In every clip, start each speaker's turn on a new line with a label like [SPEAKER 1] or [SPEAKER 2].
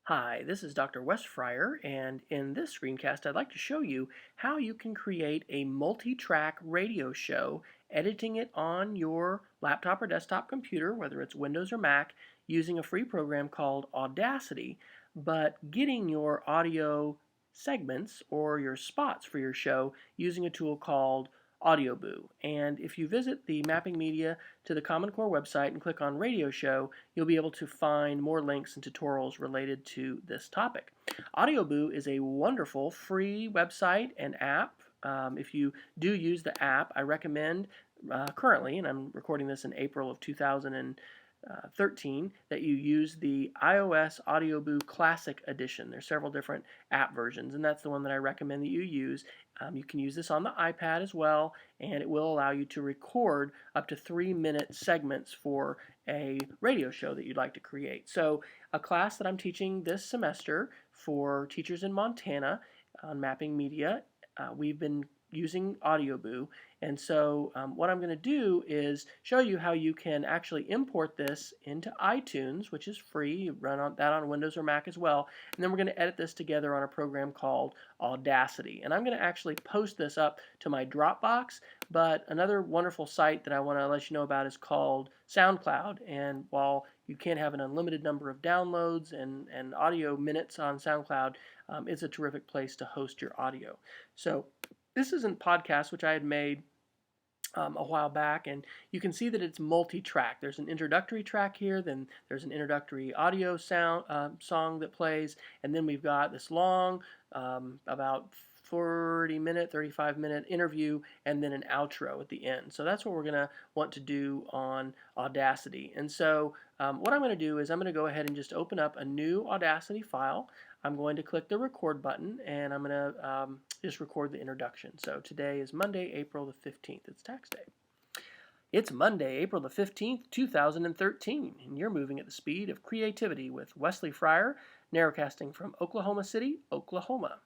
[SPEAKER 1] Hi, this is Dr. Wes Fryer, and in this screencast, I'd like to show you how you can create a multi-track radio show, editing it on your laptop or desktop computer, whether it's Windows or Mac, using a free program called Audacity, but getting your audio segments or your spots for your show using a tool called Audioboo. And if you visit the Mapping Media to the Common Core website and click on Radio Show, you'll be able to find more links and tutorials related to this topic. Audioboo is a wonderful free website and app. If you do use the app, I recommend currently, and I'm recording this in April of 2013, that you use the iOS Audioboo Classic Edition. There's several different app versions, and that's the one that I recommend that you use. You can use this on the iPad as well, and it will allow you to record up to 3-minute segments for a radio show that you'd like to create. So a class that I'm teaching this semester for teachers in Montana on Mapping Media, we've been using Audioboo, and so what I'm going to do is show you how you can actually import this into iTunes, which is free. You run that on Windows or Mac as well, and then we're going to edit this together on a program called Audacity. And I'm going to actually post this up to my Dropbox, but another wonderful site that I want to let you know about is called SoundCloud, and while you can't have an unlimited number of downloads and audio minutes on SoundCloud, it's a terrific place to host your audio. So this is a podcast which I had made a while back, and you can see that it's multi-track. There's an introductory track here, then there's an introductory audio song that plays, and then we've got this long, about 40-minute, 35-minute interview, and then an outro at the end. So that's what we're going to want to do on Audacity. And so what I'm going to do is I'm going to go ahead and just open up a new Audacity file. I'm going to click the record button, and I'm going to just record the introduction. So today is Monday, April the 15th. It's tax day. It's Monday, April the 15th, 2013, and you're moving at the speed of creativity with Wesley Fryer, narrowcasting from Oklahoma City, Oklahoma.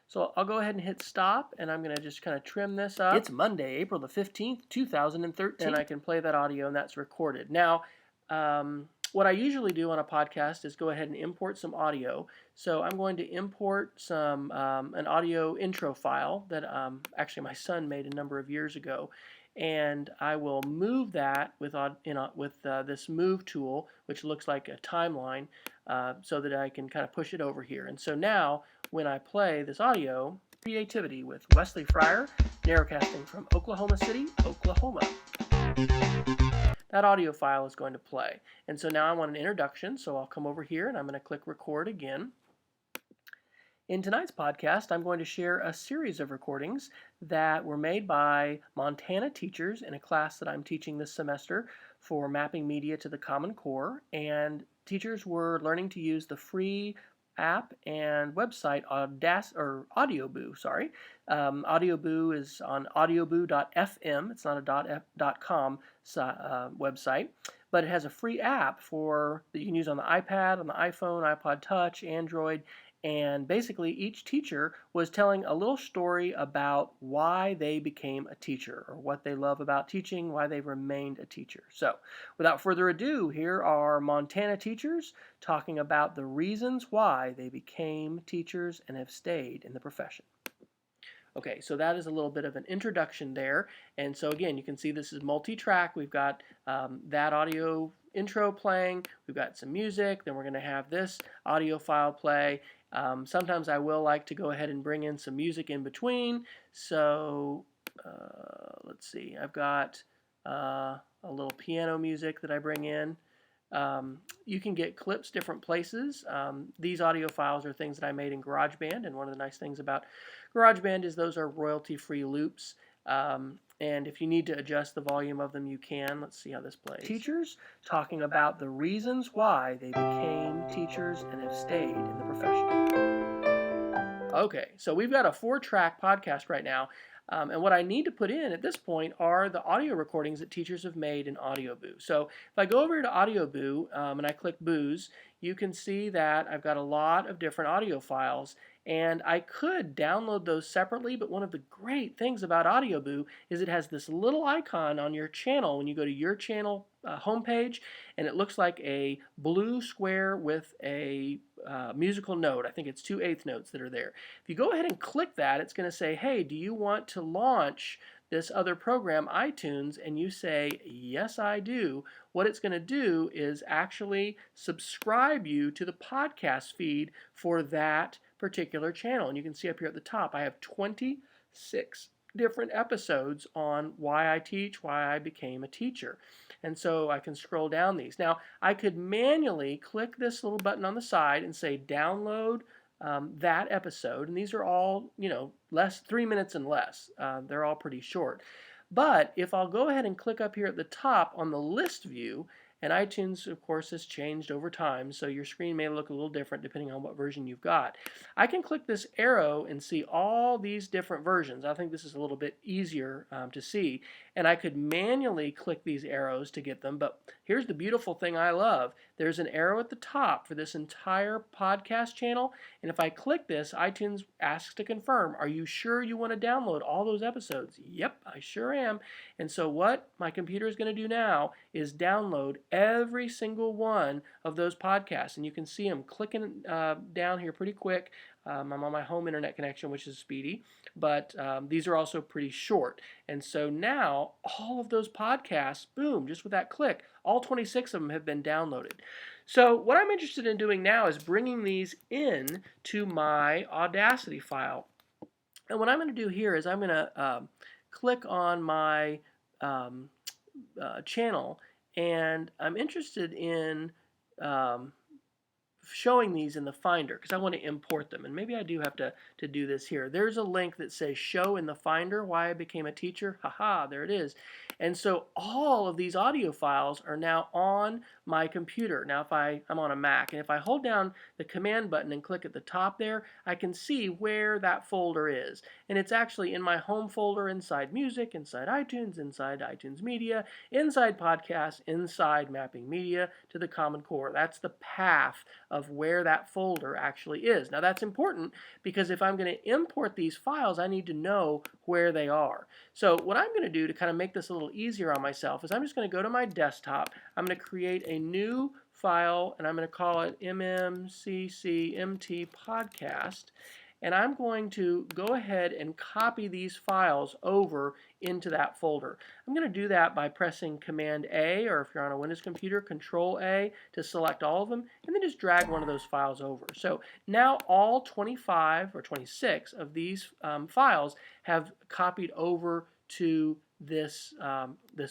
[SPEAKER 1] So I'll go ahead and hit stop, and I'm going to just kind of trim this up. It's Monday, April the 15th, 2013, and I can play that audio, and that's recorded. Now, what I usually do on a podcast is go ahead and import some audio. So I'm going to import some an audio intro file that actually my son made a number of years ago, and I will move that with this move tool, which looks like a timeline, so that I can kind of push it over here. And so now, when I play this audio, creativity with Wesley Fryer, narrowcasting from Oklahoma City, Oklahoma. That audio file is going to play. And so now I want an introduction, so I'll come over here and I'm going to click record again. In tonight's podcast, I'm going to share a series of recordings that were made by Montana teachers in a class that I'm teaching this semester for Mapping Media to the Common Core. And teachers were learning to use the free app and website Audioboo. Audioboo is on audioboo.fm. It's not a .com website, but it has a free app that you can use on the iPad, on the iPhone, iPod Touch, Android. And basically, each teacher was telling a little story about why they became a teacher, or what they love about teaching, why they've remained a teacher. So, without further ado, here are Montana teachers talking about the reasons why they became teachers and have stayed in the profession. Okay, so that is a little bit of an introduction there. And so again, you can see this is multi-track. We've got that audio intro playing, we've got some music, then we're going to have this audio file play. Sometimes I will like to go ahead and bring in some music in between. So let's see, I've got a little piano music that I bring in. You can get clips different places. These audio files are things that I made in GarageBand, and one of the nice things about GarageBand is those are royalty-free loops. And if you need to adjust the volume of them, you can. Let's see how this plays. Teachers talking about the reasons why they became teachers and have stayed in the profession. Okay, so we've got a 4-track podcast right now. And what I need to put in at this point are the audio recordings that teachers have made in Audioboo. So if I go over to Audioboo and I click Booze, you can see that I've got a lot of different audio files. And I could download those separately, but one of the great things about Audioboo is it has this little icon on your channel when you go to your channel homepage, and it looks like a blue square with a musical note. I think it's 2/8 notes that are there. If you go ahead and click that, it's going to say, hey, do you want to launch this other program, iTunes? And you say, yes, I do. What it's going to do is actually subscribe you to the podcast feed for that particular channel. And you can see up here at the top, I have 26 different episodes on why I teach, why I became a teacher. And so I can scroll down these. Now, I could manually click this little button on the side and say download that episode. And these are all, 3 minutes and less. They're all pretty short. But if I'll go ahead and click up here at the top on the list view, and iTunes, of course, has changed over time, so your screen may look a little different depending on what version you've got. I can click this arrow and see all these different versions. I think this is a little bit easier to see, and I could manually click these arrows to get them, but here's the beautiful thing I love. There's an arrow at the top for this entire podcast channel, and if I click this, iTunes asks to confirm, are you sure you want to download all those episodes? Yep, I sure am. And so what my computer is going to do now is download every single one of those podcasts. And you can see them clicking down here pretty quick. I'm on my home internet connection, which is speedy, but these are also pretty short. And so now all of those podcasts, boom, just with that click, all 26 of them have been downloaded. So what I'm interested in doing now is bringing these in to my Audacity file. And what I'm going to do here is I'm going to click on my channel, and I'm interested in showing these in the Finder because I want to import them. And maybe I do have to do this here. There's a link that says show in the Finder why I became a teacher. Haha, there it is. And so all of these audio files are now on my computer. Now if I'm on a Mac, and if I hold down the command button and click at the top there, I can see where that folder is. And it's actually in my home folder, inside music, inside iTunes Media, inside podcasts, inside mapping media to the Common Core. That's the path of where that folder actually is. Now that's important because if I'm going to import these files, I need to know where they are. So what I'm going to do to kind of make this a little easier on myself is I'm just going to go to my desktop. I'm going to create a new file, and I'm going to call it mmccmt podcast. And I'm going to go ahead and copy these files over into that folder. I'm going to do that by pressing Command A, or if you're on a Windows computer, Control A to select all of them, and then just drag one of those files over. So now all 25 or 26 of these files have copied over to this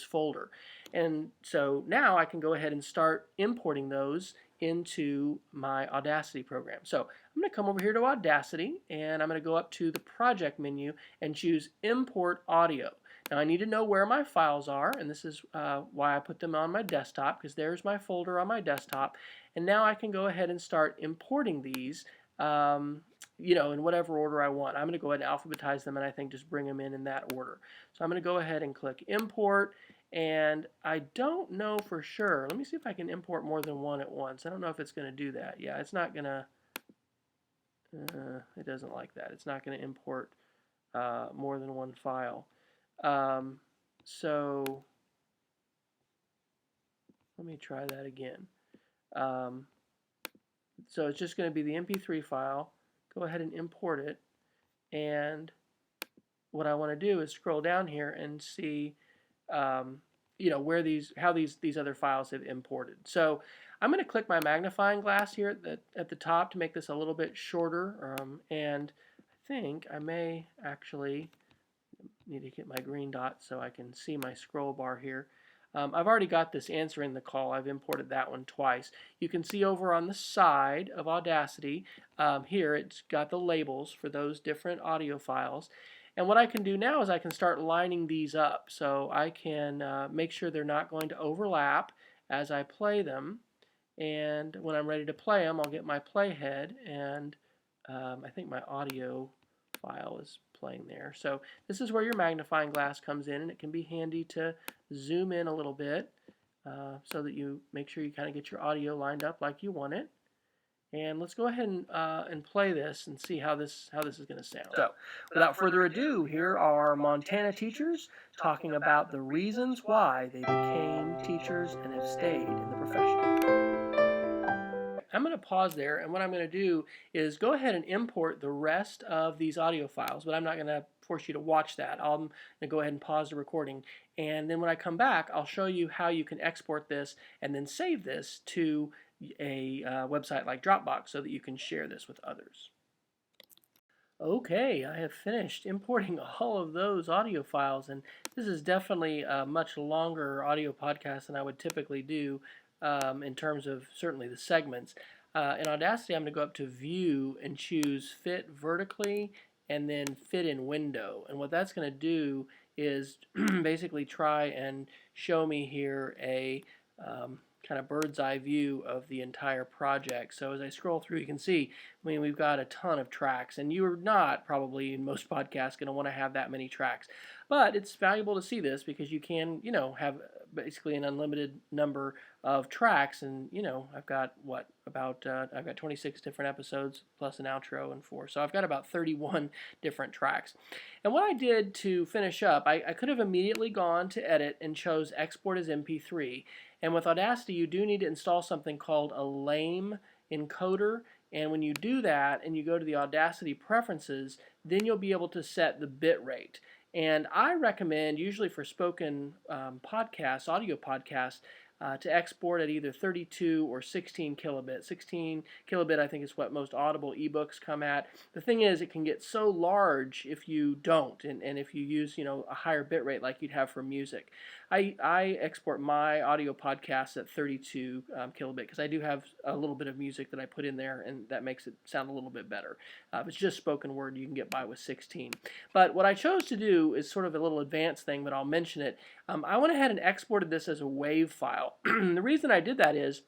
[SPEAKER 1] folder. And so now I can go ahead and start importing those into my Audacity program. So I'm going to come over here to Audacity, and I'm going to go up to the project menu and choose Import Audio. Now I need to know where my files are, and this is why I put them on my desktop, because there's my folder on my desktop. And now I can go ahead and start importing these in whatever order I want. I'm going to go ahead and alphabetize them, and I think just bring them in that order. So I'm going to go ahead and click Import. And I don't know for sure. Let me see if I can import more than one at once. I don't know if it's going to do that. Yeah, it's not going to. It doesn't like that. It's not going to import more than one file. So let me try that again. So it's just going to be the MP3 file. Go ahead and import it. And what I want to do is scroll down here and see where how these other files have imported. So I'm going to click my magnifying glass here at the top to make this a little bit shorter, and I think I may actually need to get my green dot so I can see my scroll bar here. I've already got this answering the call. I've imported that one twice. You can see over on the side of Audacity here it's got the labels for those different audio files. And what I can do now is I can start lining these up. So I can make sure they're not going to overlap as I play them. And when I'm ready to play them, I'll get my playhead, and I think my audio file is playing there. So this is where your magnifying glass comes in, and it can be handy to zoom in a little bit so that you make sure you kind of get your audio lined up like you want it. And let's go ahead and play this and see how this is going to sound. So, without further ado, here are Montana teachers talking about the reasons why they became teachers and have stayed in the profession. I'm going to pause there, and what I'm going to do is go ahead and import the rest of these audio files, but I'm not going to force you to watch that. I'm going to go ahead and pause the recording, and then when I come back, I'll show you how you can export this and then save this to a website like Dropbox so that you can share this with others. Okay, I have finished importing all of those audio files, and this is definitely a much longer audio podcast than I would typically do in terms of certainly the segments. In Audacity, I'm going to go up to View and choose Fit Vertically and then Fit in Window. And what that's going to do is basically try and show me here a kind of bird's eye view of the entire project. So as I scroll through, you can see, I mean, we've got a ton of tracks, and you're not probably in most podcasts going to want to have that many tracks. But it's valuable to see this because you can, have basically an unlimited number of tracks, and I've got I've got 26 different episodes plus an outro and 4, so I've got about 31 different tracks. And what I did to finish up, I could have immediately gone to Edit and chose Export as MP3. And with Audacity, you do need to install something called a lame encoder. And when you do that and you go to the Audacity preferences, then you'll be able to set the bit rate. And I recommend, usually for spoken podcasts, audio podcasts, to export at either 32 or 16 kilobit. 16 kilobit, I think, is what most Audible ebooks come at. The thing is, it can get so large if you don't, and if you use, a higher bit rate like you'd have for music. I export my audio podcasts at 32 kilobit because I do have a little bit of music that I put in there, and that makes it sound a little bit better. If it's just spoken word, you can get by with 16. But what I chose to do is sort of a little advanced thing, but I'll mention it. I went ahead and exported this as a WAV file. The reason I did that is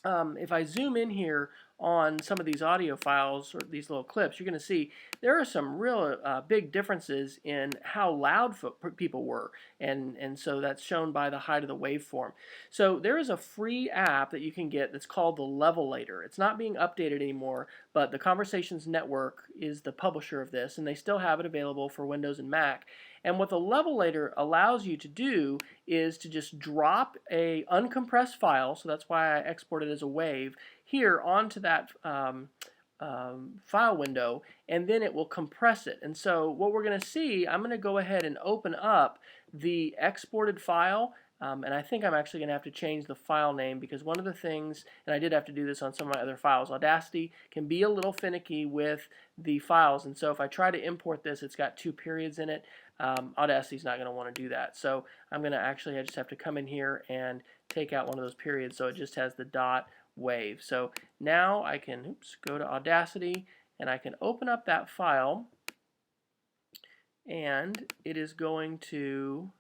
[SPEAKER 1] if I zoom in here on some of these audio files or these little clips, you're going to see there are some real big differences in how loud people were, and so that's shown by the height of the waveform. So there is a free app that you can get that's called the Levelator. It's not being updated anymore, but the Conversations Network is the publisher of this, and they still have it available for Windows and Mac. And what the Levelator allows you to do is to just drop a uncompressed file, so that's why I exported as a WAV, here onto that file window, and then it will compress it. And so what we're going to see, I'm going to go ahead and open up the exported file. And I think I'm actually going to have to change the file name because one of the things, and I did have to do this on some of my other files, Audacity can be a little finicky with the files. And so if I try to import this, it's got 2 periods in it. Audacity's not going to want to do that. So I'm going to actually, I just have to come in here and take out one of those periods so it just has the dot wave. So now I can go to Audacity and I can open up that file, and it is going to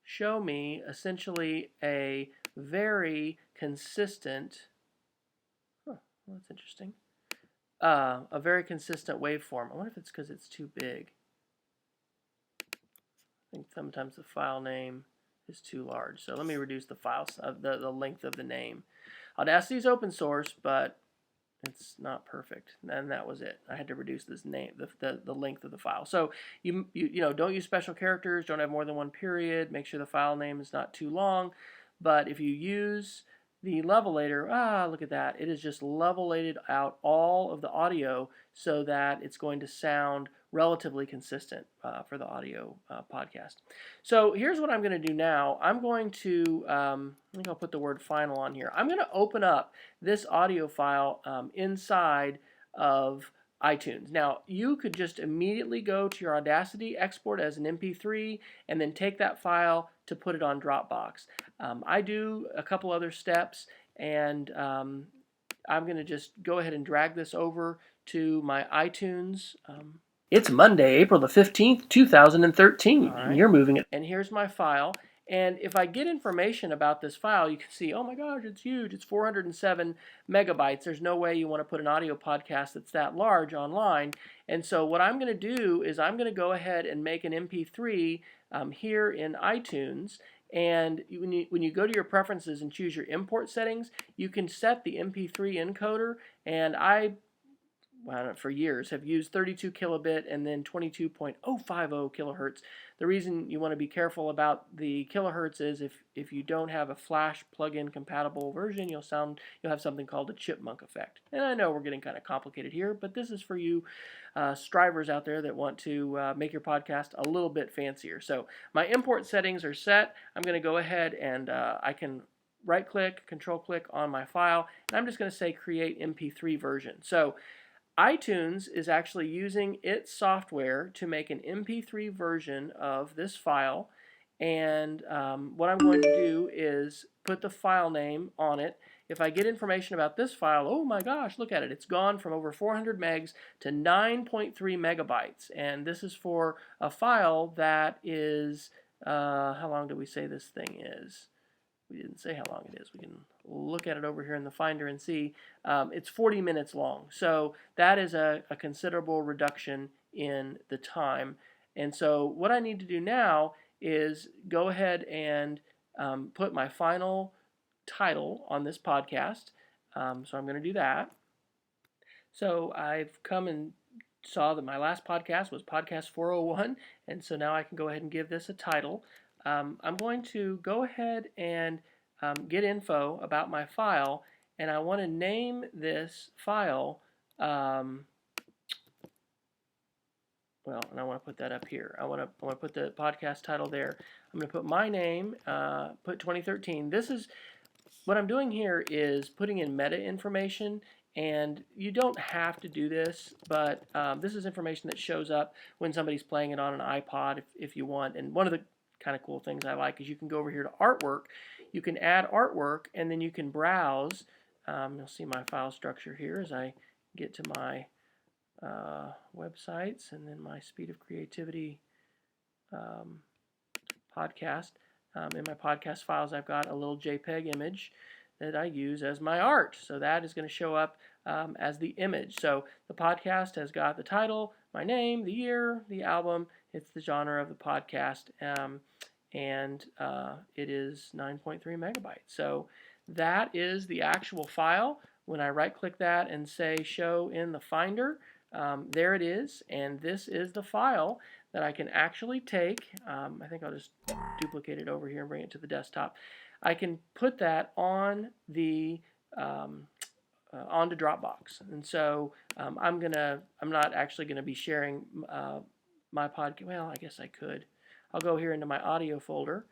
[SPEAKER 1] show me essentially a very consistent, well, that's interesting, a very consistent waveform. I wonder if it's because it's too big. I think sometimes the file name is too large. So let me reduce the file, the length of the name. Audacity is open source, but it's not perfect, and that was it. I had to reduce this name, the length of the file. So you don't use special characters, don't have more than 1 period, make sure the file name is not too long. But if you use the Levelator, look at that, it is just levelated out all of the audio so that it's going to sound relatively consistent for the audio podcast. So here's what I'm going to do now. I'm going to, I think I'll put the word final on here. I'm going to open up this audio file inside of iTunes. Now, you could just immediately go to your Audacity, export as an MP3, and then take that file to put it on Dropbox. I do a couple other steps, and I'm going to just go ahead and drag this over to my iTunes. It's Monday, April the 15th, 2013. All right. You're moving it. And here's my file. And if I get information about this file, you can see, oh my gosh, it's huge. It's 407 megabytes. There's no way you want to put an audio podcast that's that large online. And so what I'm going to do is I'm going to go ahead and make an MP3 here in iTunes. And when you go to your preferences and choose your import settings, you can set the MP3 encoder. And I for years have used 32 kilobit and then 22.050 kilohertz. The reason you want to be careful about the kilohertz is if you don't have a flash plug-in compatible version, you'll have something called a chipmunk effect. And I know we're getting kind of complicated here, but this is for you strivers out there that want to make your podcast a little bit fancier. So my import settings are set. I'm going to go ahead and I can right click, control click on my file, and I'm just going to say create MP3 version. So iTunes is actually using its software to make an MP3 version of this file, and what I'm going to do is put the file name on it. If I get information about this file, oh my gosh, look at it. It's gone from over 400 megs to 9.3 megabytes, and this is for a file that is, how long do we say this thing is? We didn't say how long it is. We can look at it over here in the Finder and see. It's 40 minutes long. So that is a considerable reduction in the time. And so what I need to do now is go ahead and put my final title on this podcast. So I'm going to do that. So I've come and saw that my last podcast was podcast 401, and so now I can go ahead and give this a title. I'm going to go ahead and get info about my file, and I want to name this file, and I want to put that up here. I want to put the podcast title there. I'm going to put my name, put 2013. This is, what I'm doing here is putting in meta information, and you don't have to do this, but this is information that shows up when somebody's playing it on an iPod if you want. And one of the kind of cool things I like is you can go over here to artwork. You can add artwork, and then you can browse. You'll see my file structure here as I get to my websites and then my Speed of Creativity podcast. In my podcast files, I've got a little JPEG image that I use as my art. So that is going to show up as the image. So the podcast has got the title, my name, the year, the album, it's the genre of the podcast, and it is 9.3 megabytes. So that is the actual file. When I right click that and say show in the Finder, there it is, and this is the file that I can actually take. I think I'll just duplicate it over here and bring it to the desktop. I can put that on the onto Dropbox, and so I'm not actually gonna be sharing my podcast. Well, I guess I could. I'll go here into my audio folder,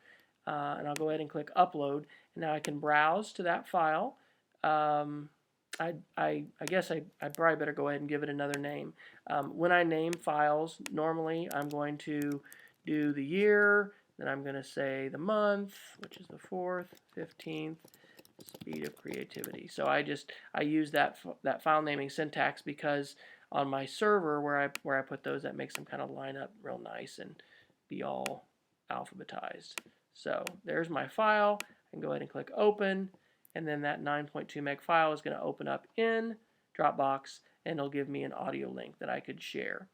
[SPEAKER 1] and I'll go ahead and click upload, and now I can browse to that file. I guess I probably better go ahead and give it another name. When I name files, normally I'm going to do the year, then I'm going to say the month, which is the 4th, 15th, Speed of Creativity. So I use that file naming syntax because on my server where I put those, that makes them kind of line up real nice and be all alphabetized. So there's my file. I can go ahead and click open, and then that 9.2 meg file is going to open up in Dropbox, and it'll give me an audio link that I could share.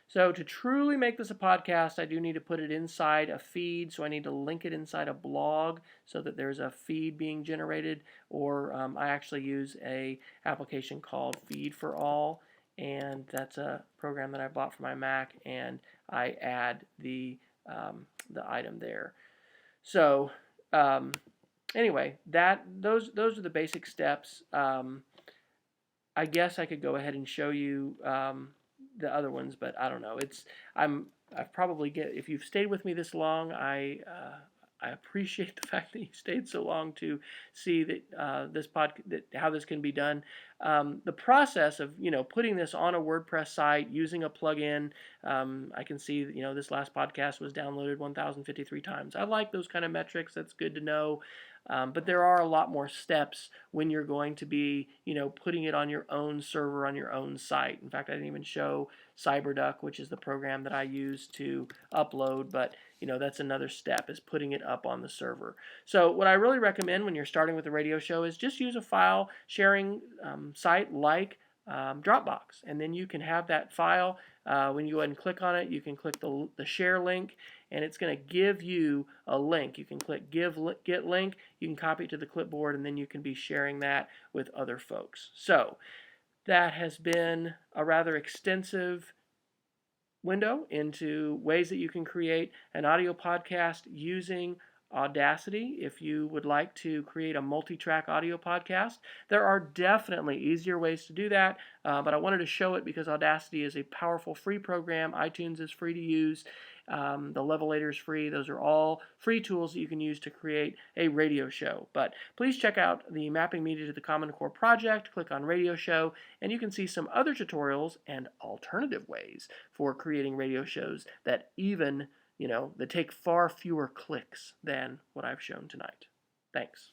[SPEAKER 1] So to truly make this a podcast, I do need to put it inside a feed, so I need to link it inside a blog so that there's a feed being generated, or I actually use a application called Feed for All, and that's a program that I bought for my Mac, and I add the item there. So anyway, those are the basic steps. I guess I could go ahead and show you the other ones, but I don't know. I've probably if you've stayed with me this long, I appreciate the fact that you stayed so long to see that how this can be done. The process of putting this on a WordPress site using a plugin. I can see that this last podcast was downloaded 1,053 times. I like those kind of metrics. That's good to know. But there are a lot more steps when you're going to be, putting it on your own server, on your own site. In fact, I didn't even show CyberDuck, which is the program that I use to upload, but that's another step, is putting it up on the server. So what I really recommend when you're starting with a radio show is just use a file sharing site like Dropbox, and then you can have that file. When you go ahead and click on it, you can click the share link, and it's going to give you a link. You can click get link, you can copy it to the clipboard, and then you can be sharing that with other folks. So That has been a rather extensive window into ways that you can create an audio podcast using Audacity. If you would like to create a multi-track audio podcast, there are definitely easier ways to do that, but I wanted to show it because Audacity is a powerful free program. iTunes is free to use. The Levelator is free. Those are all free tools that you can use to create a radio show. But please check out the Mapping Media to the Common Core project. Click on Radio Show, and you can see some other tutorials and alternative ways for creating radio shows that that take far fewer clicks than what I've shown tonight. Thanks.